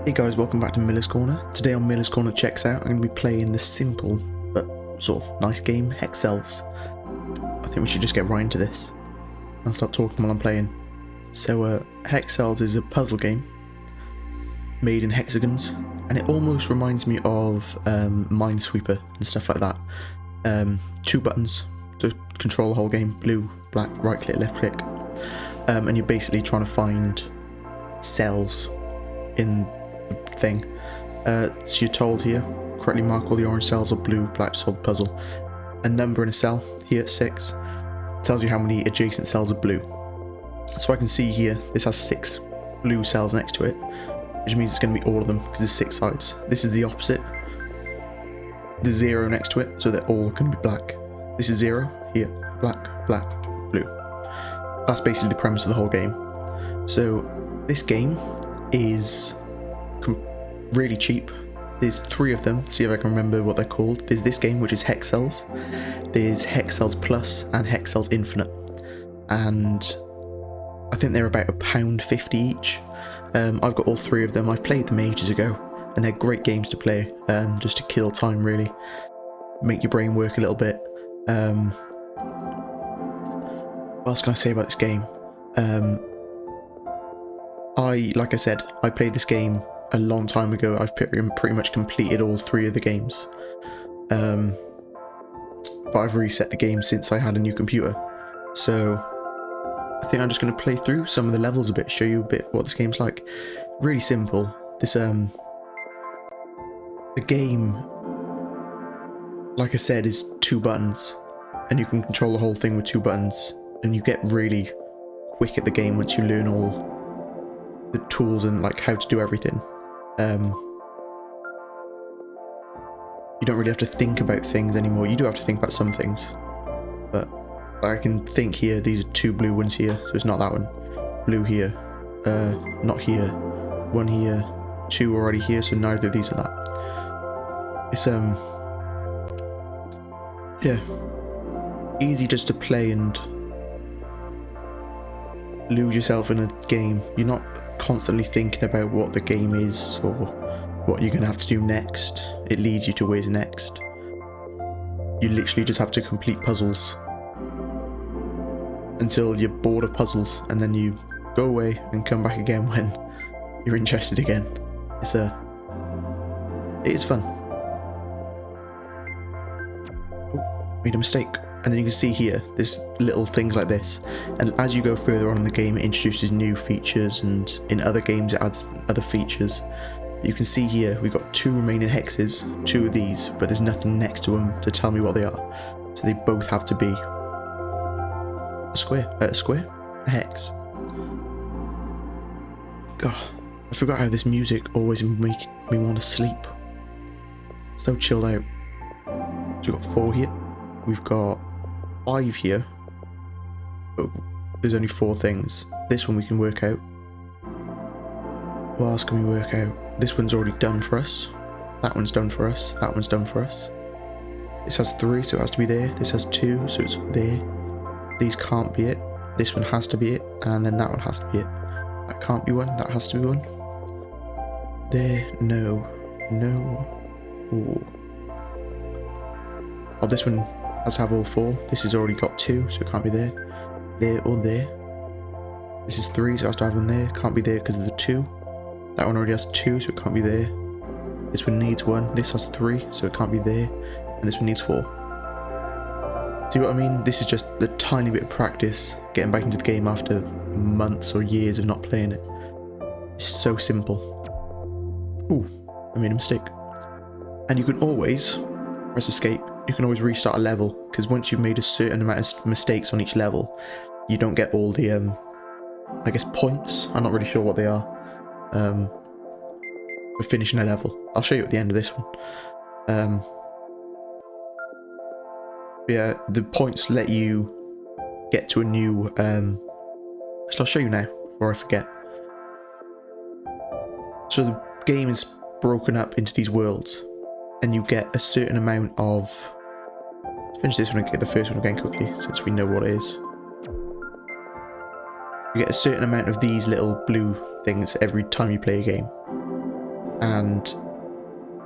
Hey guys, welcome back to Miller's Corner. Today on Miller's Corner Checks Out, I'm going to be playing the simple but sort of nice game, Hexcells. I think we should just get right into this. I'll start talking while I'm playing. So, Hexcells is a puzzle game made in hexagons, and it almost reminds me of Minesweeper and stuff like that. 2 buttons to control the whole game, blue, black, right click, left click, and you're basically trying to find cells in thing. So you're told here, correctly mark all the orange cells or blue, black to solve the puzzle. A number in a cell, here at 6, tells you how many adjacent cells are blue. So I can see here, this has 6 blue cells next to it, which means it's going to be all of them, because there's 6 sides. This is the opposite. There's 0 next to it, so they're all going to be black. This is 0, here, black, black, blue. That's basically the premise of the whole game. So this game is really cheap. There's 3 of them, see if I can remember what they're called. There's this game, which is Hexcells. There's Hexcells Plus and Hexcells Infinite, and I think they're about £1.50 each. I've got all 3 of them. I've played them ages ago, and they're great games to play, just to kill time, really, make your brain work a little bit. What else can I say about this game? Like I said, I played this game a long time ago. I've pretty much completed all 3 of the games, but I've reset the game since I had a new computer, so I think I'm just going to play through some of the levels a bit, show you a bit what this game's like. Really simple. This the game, like I said, is 2 buttons, and you can control the whole thing with 2 buttons, and you get really quick at the game once you learn all the tools and like how to do everything. You don't really have to think about things anymore. You do have to think about some things, but I can think here, these are 2 blue ones here, so it's not that one. Blue here, not here, 1 here, 2 already here, so neither of these are that. It's yeah, easy just to play and lose yourself in a game. You're not constantly thinking about what the game is or what you're going to have to do next. It leads you to where's next. You literally just have to complete puzzles until you're bored of puzzles, and then you go away and come back again when you're interested again. It is fun. Oh, made a mistake. And then you can see here, there's little things like this, and as you go further on in the game, it introduces new features, and in other games it adds other features. You can see here, we've got 2 remaining hexes, 2 of these, but there's nothing next to them to tell me what they are. So they both have to be a square, a hex. God, I forgot how this music always makes me want to sleep. So chilled out. So we've got 4 here, we've got 5 here, but there's only 4 things. This one we can work out. What else can we work out? This one's already done for us. That one's done for us. That one's done for us. This has 3, so it has to be there. This has 2, so it's there. These can't be it. This one has to be it, and then that one has to be it. That can't be one. That has to be one. There. No. No. Ooh. Oh, this one has to have all 4. This has already got 2, so it can't be there. There or there. This is 3, so it has to have one there. Can't be there because of the 2. That one already has 2, so it can't be there. This one needs 1. This has 3, so it can't be there. And this one needs 4. See what I mean? This is just a tiny bit of practice, getting back into the game after months or years of not playing it. It's so simple. Ooh, I made a mistake. And you can always press escape. You can always restart a level, because once you've made a certain amount of mistakes on each level, you don't get all the, I guess, points. I'm not really sure what they are, for finishing a level. I'll show you at the end of this one. Yeah, the points let you get to a new, so I'll show you now, before I forget. So the game is broken up into these worlds, and you get a certain amount of... Let's finish this one and get the first one again quickly, since we know what it is. You get a certain amount of these little blue things every time you play a game. and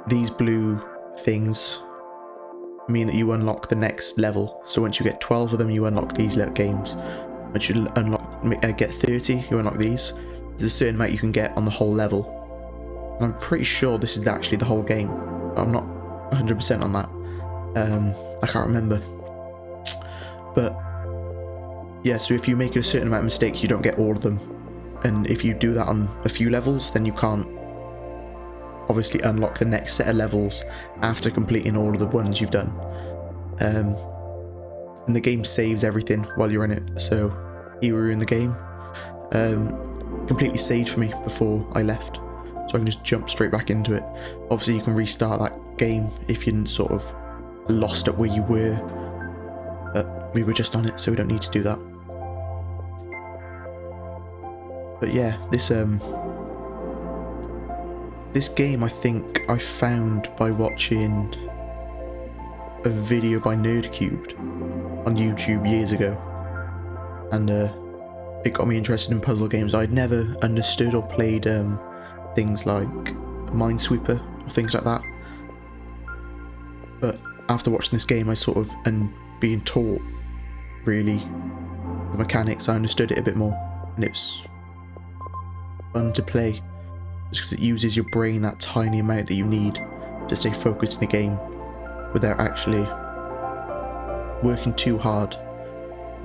these blue things mean that you unlock the next level. So once you get 12 of them, you unlock these games. Once you get 30, you unlock these. There's a certain amount you can get on the whole level. And I'm pretty sure this is actually the whole game. I'm not 100% on that. I can't remember. But yeah, so if you make a certain amount of mistakes, you don't get all of them. And if you do that on a few levels, then you can't obviously unlock the next set of levels after completing all of the ones you've done. And the game saves everything while you're in it. So here we're in the game. Completely saved for me before I left, so I can just jump straight back into it. Obviously you can restart that game if you're sort of lost at where you were, but we were just on it, so we don't need to do that. But yeah, this game I think I found by watching a video by Nerdcubed on YouTube years ago, and it got me interested in puzzle games. I'd never understood or played things like Minesweeper or things like that, but after watching this game, I sort of, and being taught really the mechanics, I understood it a bit more, and it's fun to play just because it uses your brain that tiny amount that you need to stay focused in a game without actually working too hard.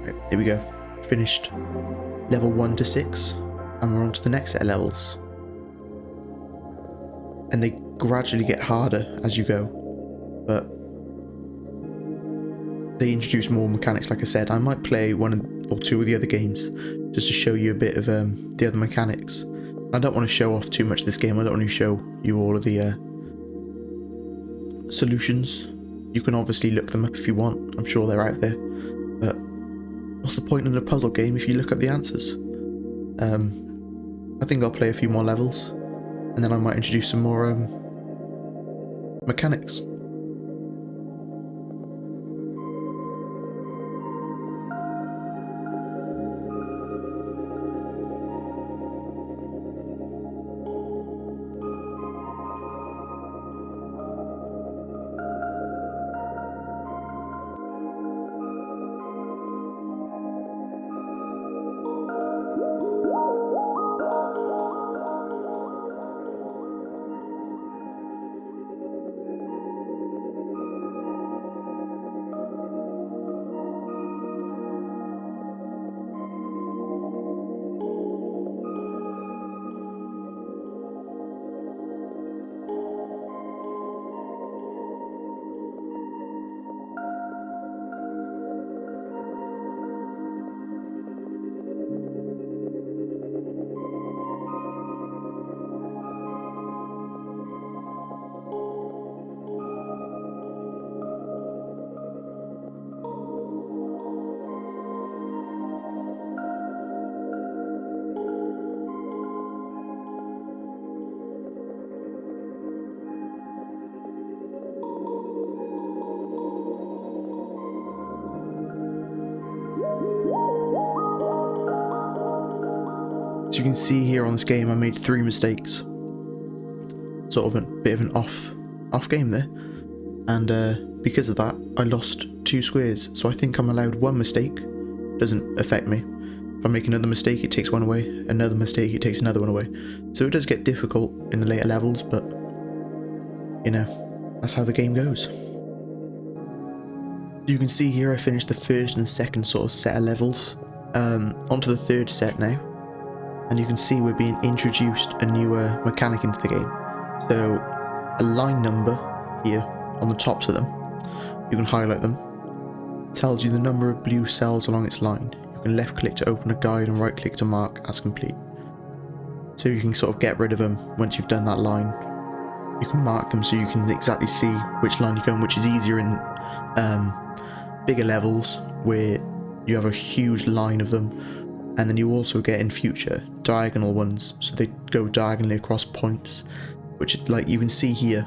Right, here we go. Finished level 1 to 6, and we're on to the next set of levels. And they gradually get harder as you go, but they introduce more mechanics. Like I said, I might play one or two of the other games just to show you a bit of the other mechanics. I don't want to show off too much of this game. I don't want to show you all of the solutions. You can obviously look them up if you want. I'm sure they're out there. But what's the point in a puzzle game if you look up the answers? I think I'll play a few more levels, and then I might introduce some more mechanics. So you can see here on this game I made 3 mistakes. Sort of a bit of an off game there. And because of that I lost 2 squares. So I think I'm allowed 1 mistake. Doesn't affect me. If I make another mistake it takes 1 away. Another mistake it takes another 1 away. So it does get difficult in the later levels, but you know, that's how the game goes. You can see here I finished the first and second sort of set of levels. Onto the 3rd set now. And you can see we're being introduced a new mechanic into the game. So a line number here on the tops of them, you can highlight them, tells you the number of blue cells along its line. You can left click to open a guide and right click to mark as complete. So you can sort of get rid of them once you've done that line. You can mark them so you can exactly see which line you're going, which is easier in bigger levels where you have a huge line of them. And then you also get in future diagonal ones, so they go diagonally across points, which, like you can see here,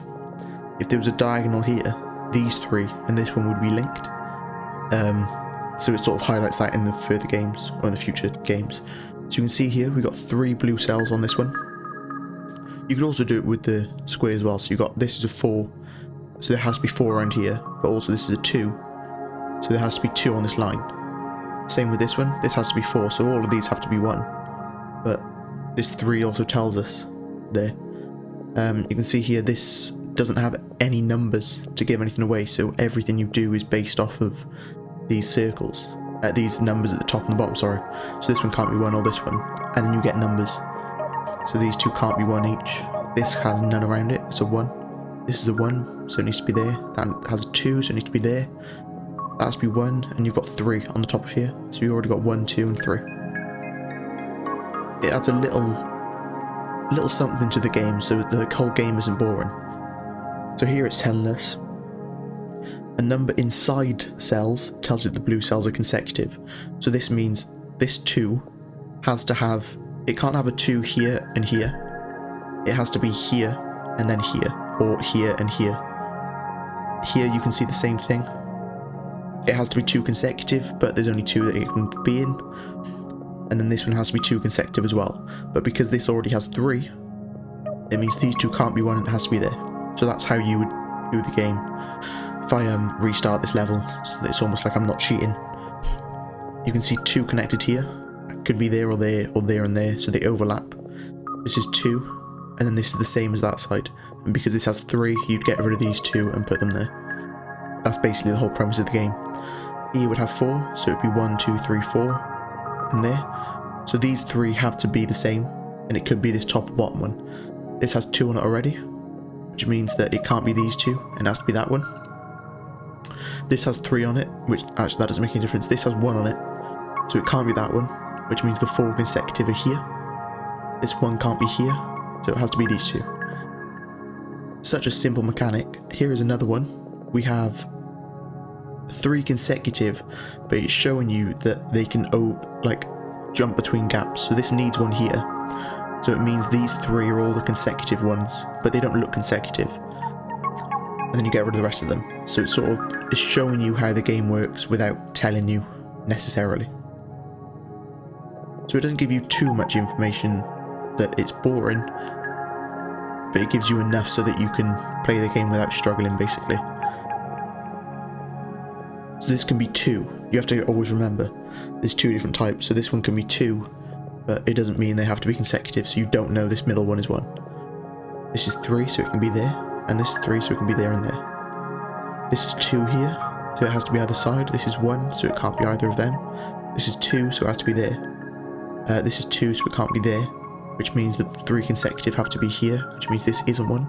if there was a diagonal here, these 3 and this one would be linked. So it sort of highlights that in the further games or in the future games. So you can see here we got 3 blue cells on this one. You could also do it with the square as well. So you got, this is a 4, so there has to be 4 around here, but also this is a 2, so there has to be 2 on this line. Same with this one, this has to be 4, so all of these have to be 1. But this 3 also tells us there. You can see here this doesn't have any numbers to give anything away, so everything you do is based off of these circles, these numbers at the top and the bottom, sorry. So this one can't be 1 or this one, and then you get numbers. So these 2 can't be 1 each. This has none around it, it's a 1. This is a 1, so it needs to be there. That has a 2, so it needs to be there. That has to be 1, and you've got 3 on the top of here. So you've already got 1, 2, and 3. It adds a little something to the game, so the whole game isn't boring. So here it's telling us a number inside cells tells you the blue cells are consecutive. So this means this 2 has to have, it can't have a 2 here and here. It has to be here and then here, or here and here. Here you can see the same thing. It has to be 2 consecutive, but there's only 2 that it can be in. And then this one has to be 2 consecutive as well. But because this already has 3, it means these 2 can't be 1 and it has to be there. So that's how you would do the game. If I restart this level, so that it's almost like I'm not cheating. You can see 2 connected here. It could be there or there or there and there, so they overlap. This is 2, and then this is the same as that side. And because this has 3, you'd get rid of these 2 and put them there. That's basically the whole premise of the game. Here you would have 4, so it'd be 1, 2, 3, 4, and there. So these 3 have to be the same, and it could be this top or bottom one. This has 2 on it already, which means that it can't be these 2, and it has to be that one. This has 3 on it, which actually that doesn't make any difference. This has 1 on it, so it can't be that one, which means the 4 consecutive are here. This 1 can't be here, so it has to be these 2. Such a simple mechanic. Here is another one. We have 3 consecutive, but it's showing you that they can like jump between gaps. So this needs 1 here, so it means these 3 are all the consecutive ones, but they don't look consecutive. And then you get rid of the rest of them. So it sort of is showing you how the game works without telling you necessarily. So it doesn't give you too much information that it's boring, but it gives you enough so that you can play the game without struggling, basically. So this can be 2. You have to always remember there's 2 different types. So this one can be 2, but it doesn't mean they have to be consecutive, so you don't know this middle one is 1. This is 3, so it can be there. And this is 3, so it can be there and there. This is 2 here, so it has to be either side. This is 1, so it can't be either of them. This is 2, so it has to be there. This is 2, so it can't be there, which means that the 3 consecutive have to be here, which means this isn't 1.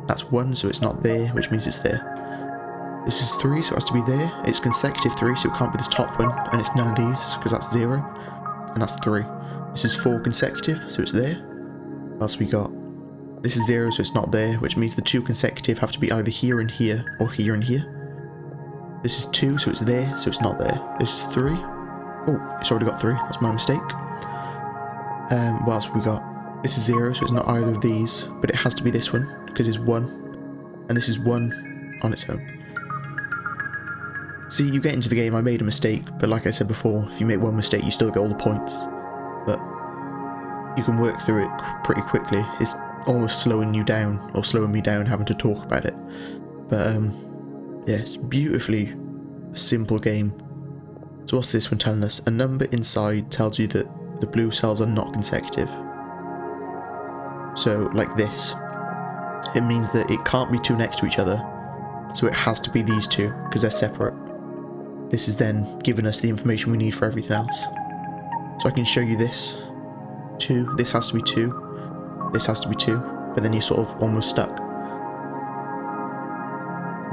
That's 1, so it's not there, which means it's there. This is 3, so it has to be there. It's consecutive 3, so it can't be this top one, and it's none of these, because that's 0, and that's 3. This is 4 consecutive, so it's there. What else we got? This is 0, so it's not there, which means the 2 consecutive have to be either here and here, or here and here. This is 2, so it's there, so it's not there. This is 3. Oh, it's already got 3, that's my mistake. What else have we got? This is 0, so it's not either of these, but it has to be this one, because it's 1, and this is 1 on its own. See, you get into the game, I made a mistake, but like I said before, if you make one mistake, you still get all the points. But you can work through it pretty quickly. It's almost slowing you down, or slowing me down having to talk about it. But yeah, it's beautifully simple game. So what's this one telling us? A number inside tells you that the blue cells are not consecutive. So like this, it means that it can't be 2 next to each other, so it has to be these 2 because they're separate. This is then giving us the information we need for everything else. So I can show you this. 2, this has to be 2, this has to be 2, but then you're sort of almost stuck.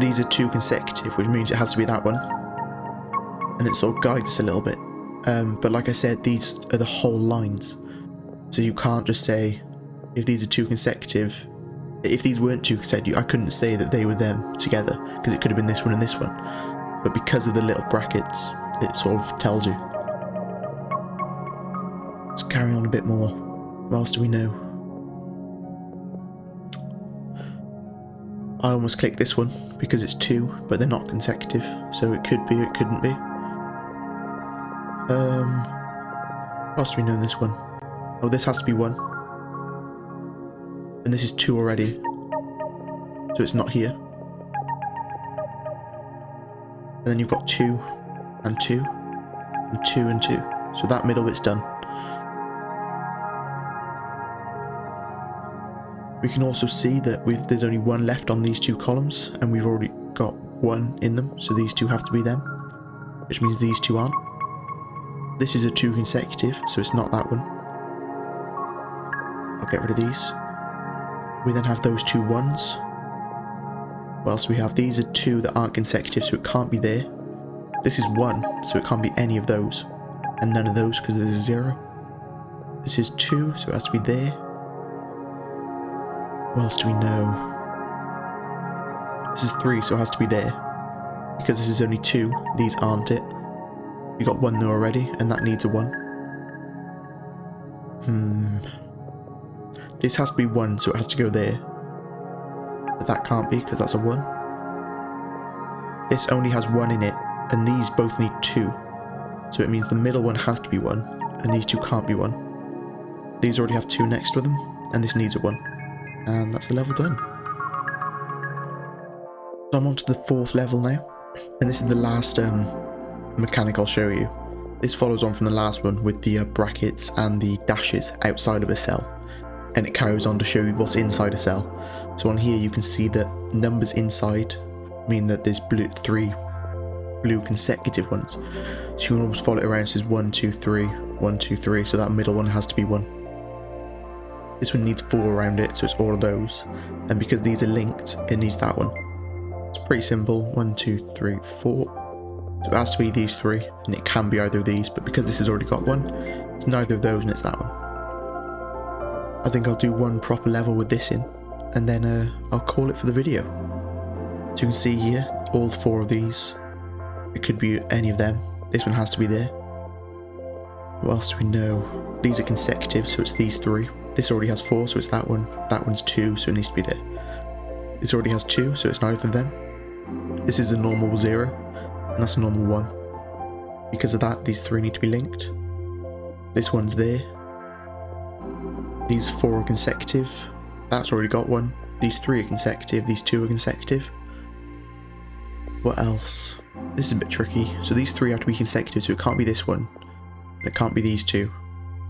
These are 2 consecutive, which means it has to be that one. And it sort of guides us a little bit. But like I said, these are the whole lines. So you can't just say, if these are 2 consecutive, if these weren't 2 consecutive, I couldn't say that they were them together, because it could have been this one and this one. But because of the little brackets, it sort of tells you. Let's carry on a bit more. What else do we know? I almost clicked this one because it's 2, but they're not consecutive, so it could be, it couldn't be. What else do we know in this one? Oh, this has to be 1. And this is 2 already. So it's not here. And then you've got 2 and 2 and 2 and 2. So that middle bit's done. We can also see that there's only 1 left on these 2 columns, and we've already got 1 in them, so these 2 have to be them, which means these 2 aren't. This is a 2 consecutive, so it's not that one. I'll get rid of these. We then have those 2 1s. What else do we have? These are 2 that aren't consecutive, so it can't be there. This is 1, so it can't be any of those, and none of those because there's a 0. This is 2, so it has to be there. What else do we know? This is 3, so it has to be there. Because this is only 2, these aren't it. We got 1 there already, and that needs a 1. This has to be 1, so it has to go there. But that can't be, because that's a 1. This only has 1 in it, and these both need 2. So it means the middle one has to be 1, and these 2 can't be 1. These already have 2 next to them, and this needs a 1. And that's the level done. So I'm on to the 4th level now, and this is the last mechanic I'll show you. This follows on from the last one with the brackets and the dashes outside of a cell, and it carries on to show you what's inside a cell. So on here you can see that numbers inside mean that there's 3 blue consecutive ones. So you can almost follow it around, so there's 1, 2, 3, 1, 2, 3, so that middle one has to be 1. This one needs 4 around it, so it's all of those. And because these are linked, it needs that one. It's pretty simple. 1, 2, 3, 4. So it has to be these 3, and it can be either of these, but because this has already got 1, it's neither of those and it's that one. I think I'll do 1 proper level with this in, and then I'll call it for the video. So you can see here, all 4 of these. It could be any of them. This one has to be there. What else do we know? These are consecutive, so it's these 3. This already has 4, so it's that one. That one's 2, so it needs to be there. This already has 2, so it's neither of them. This is a normal 0, and that's a normal 1. Because of that, these 3 need to be linked. This one's there. These 4 are consecutive. That's already got 1. These 3 are consecutive. These 2 are consecutive. What else? This is a bit tricky. So these 3 have to be consecutive, so it can't be this one. And it can't be these 2.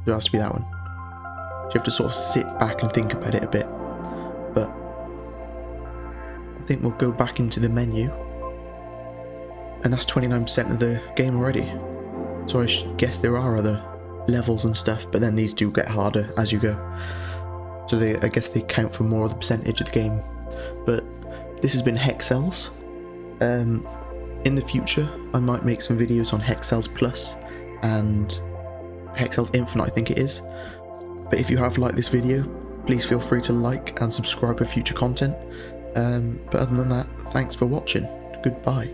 So it has to be that one. So you have to sort of sit back and think about it a bit. But I think we'll go back into the menu. And that's 29% of the game already. So I guess there are other levels and stuff, but then these do get harder as you go. So I guess they count for more of the percentage of the game. But this has been Hexcells. In the future, I might make some videos on Hexcells Plus and Hexcells Infinite, I think it is. But if you have liked this video, please feel free to like and subscribe for future content. But other than that, thanks for watching. Goodbye.